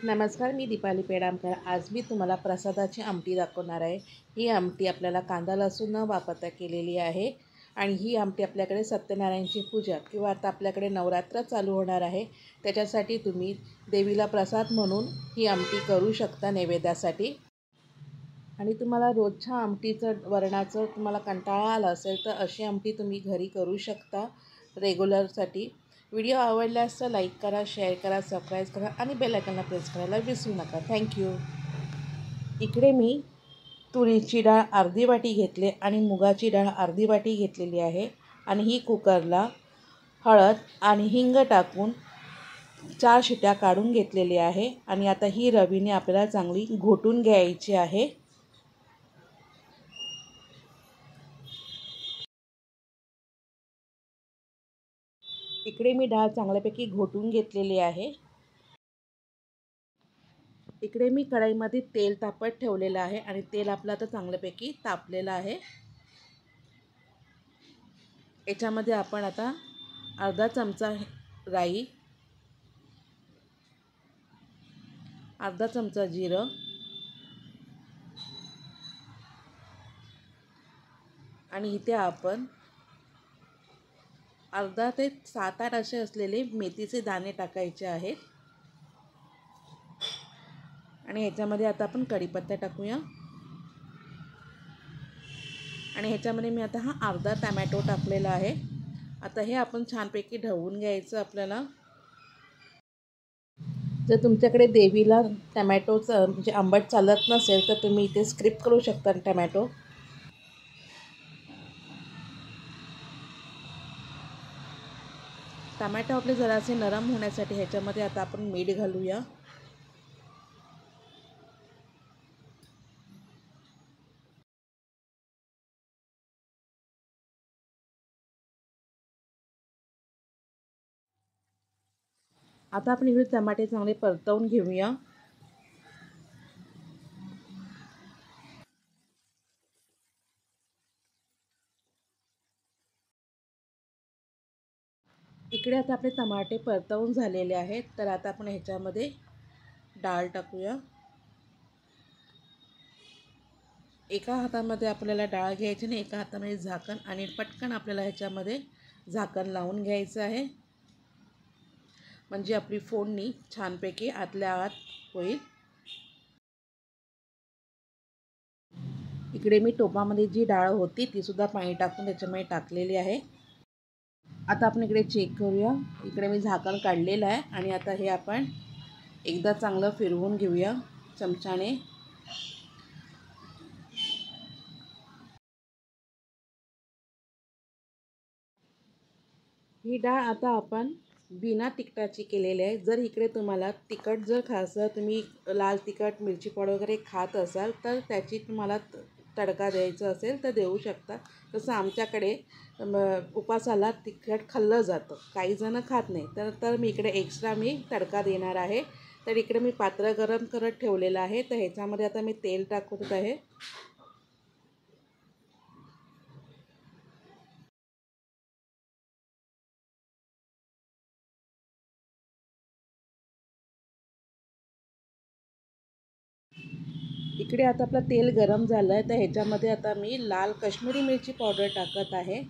नमस्कार, मी दीपाली पेडामकर। आज मी तुम्हाला प्रसादाची आमटी दाखवणार आहे। ही आमटी आपल्याला कांदा लसूण न वापरता केलेली आहे आणि ही आमटी आपल्याकडे सत्यनारायणची पूजा किंवा आता आपल्याकडे नवरात्र चालू होणार आहे, त्याच्यासाठी तुम्ही देवीला प्रसाद म्हणून ही आमटी करू शकता नैवेद्यासाठी। आणि तुम्हाला रोजच्या आमटीचं वरणाचं तुम्हाला कंटाळा आला असेल तर अशी आमटी तुम्ही घरी करू शकता रेग्युलरसाठी। व्हिडिओ आवडल्यास तर लाईक करा, शेअर करा, सबस्क्राईब करा आणि बेल आयकॉनला प्रेस करायला विसरू नका। थँक्यू। इकडे मी तुरीची डाळ अर्धी वाटी घेतली आणि मुगाची डाळ अर्धी वाटी घेतलेली आहे आणि ही कुकरला हळद आणि हिंग टाकून 4 शिट्या काढून घेतलेली आहे आणि आता ही रवीने आपल्याला चांगली घोटून घ्यायची आहे। इकडे मी डाळ चांगल्यापैकी घोटून घेतलेली आहे। इकडे मी कढईमध्ये तेल तापत ठेवलेलं आहे आणि तेल आपलं आता चांगल्यापैकी तापलेलं आहे। याच्यामध्ये आपण आता अर्धा चमचा राई, अर्धा चमचा जिरं आणि इथे आपण अर्धा ते 7-8 असे असलेले मेथीचे दाणे टाकायचे आहेत आणि ह्याच्यामध्ये आता आपण कढीपत्ता टाकूया आणि ह्याच्यामध्ये मी आता हा अर्धा टोमॅटो टाकलेला आहे। आता हे आपण छानपैकी ढवळून घ्यायचं आपल्याला। जर तुमच्याकडे देवीला टोमॅटोचं म्हणजे आंबट चालत नसेल तर तुम्ही इथे स्किप करू शकता टोमॅटो। टोमॅटो आपले जरासे नरम होण्यासाठी ह्याच्यामध्ये आता आपण मीठ घालूया। आता आपण इकडे टमाटे चांगले परतवून घेऊया। इकडे आता आपले टमाटे परतवून झालेले आहेत, तर आता आपण ह्याच्यामध्ये डाळ टाकूया। एका हातामध्ये आपल्याला डाळ घ्यायची आणि एका हातामध्ये झाकण आणि पटकन आपल्याला ह्याच्यामध्ये झाकण लावून घ्यायचं आहे, म्हणजे आपली फोडणी छानपैकी आतल्या आत होईल। इकडे मी टोपामध्ये जी डाळ होती ती सुद्धा पाणी टाकून त्याच्यामध्ये टाकलेली आहे। आता आपण इकडे चेक करूया। इकडे मी झाकण काढलेलं आहे आणि आता हे आपण एकदा चांगलं फिरवून घेऊया चमच्याने। ही डाळ आता आपण बिना तिखटाची केलेली आहे। जर इकडे तुम्हाला तिखट जर खायचं, तुम्ही लाल तिखट मिरची पावडर वगैरे खात असाल तर त्याची तुम्हाला तडका द्यायचा असेल तर देऊ शकता। तसं आमच्याकडे उपासाला तिखट खाल्लं जातं, काही जण खात नाही, तर मी इकडे एक्स्ट्रा तडका देणार आहे। तर इकडे मी पात्र गरम करत ठेवलेलं आहे, तर ह्याच्यामध्ये आता मी तेल टाकत आहे। इकडे आता आपलं तेल गरम झालं आहे, तर ह्याच्यामध्ये आता मी लाल काश्मीरी मिरची पावडर टाकत आहे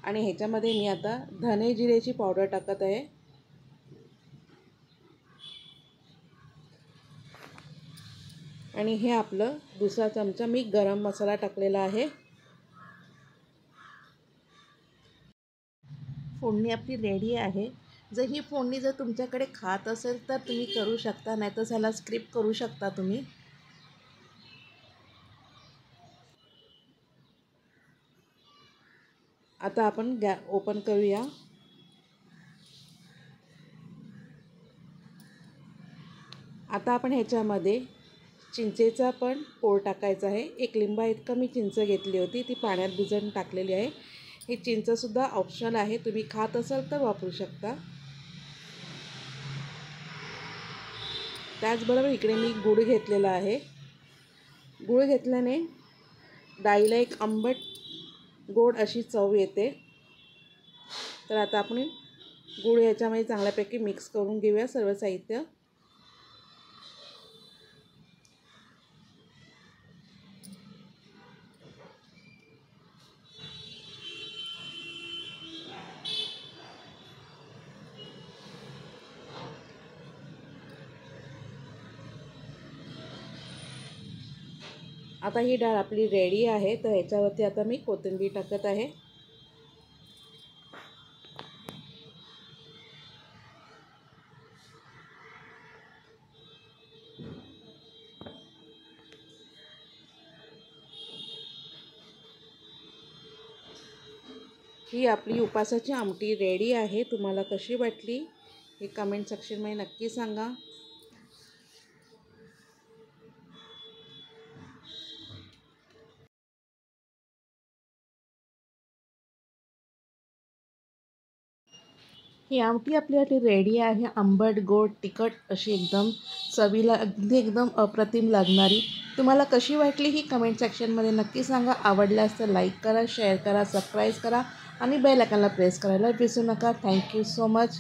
आणि ह्याच्यामध्ये मी आता धने जिरेची पावडर टाकत आहे आणि हे आपलं दुसरा चमचा मी गरम मसाला टाकलेला आहे। फोडणी आपली रेडी आहे। जर ही फोडणी जर तुमच्याकडे खात असेल तर तुम्ही करू शकता, नाहीतर ह्याला स्किप करू शकता तुम्ही। आता आपण ओपन करूया। आता आपण ह्याच्यामध्ये चिंचेचा पण पोळ टाकायचा आहे। 1 लिंबा इतका मी चिंच घेतली होती, ती पाण्यात भिजवून टाकलेली आहे। ही चिंचसुद्धा ऑप्शनल आहे, तुम्ही खात असाल तर वापरू शकता। त्याचबरोबर इकडे मी गूळ घेतलेला आहे। गूळ घेतल्याने डाळीला एक आंबट गोड अशी चव येते। तर आता आपण गूळ ह्याच्यामध्ये चांगल्यापैकी मिक्स करून घेऊया सर्व साहित्य. आता ही डाळ आपली रेडी आहे, तर ह्याच्यावरती आता मी कोथिंबीर टाकत आहे. ही आपली उपासाची आमटी रेडी आहे. तुम्हाला कशी वाटली हे कमेंट सेक्शनमध्ये नक्की सांगा. ही आमटी आपल्यासाठी रेडी आहे. आंबट, गोड, तिखट अशी एकदम चवीला अगदी एकदम अप्रतिम लागणारी. तुम्हाला कशी वाटली ही कमेंट सेक्शनमध्ये नक्की सांगा. आवडल्यास तर लाईक करा, शेअर करा, सबस्क्राईब करा आणि बेल आयकॉनला प्रेस करायला विसरू नका. Thank you so much.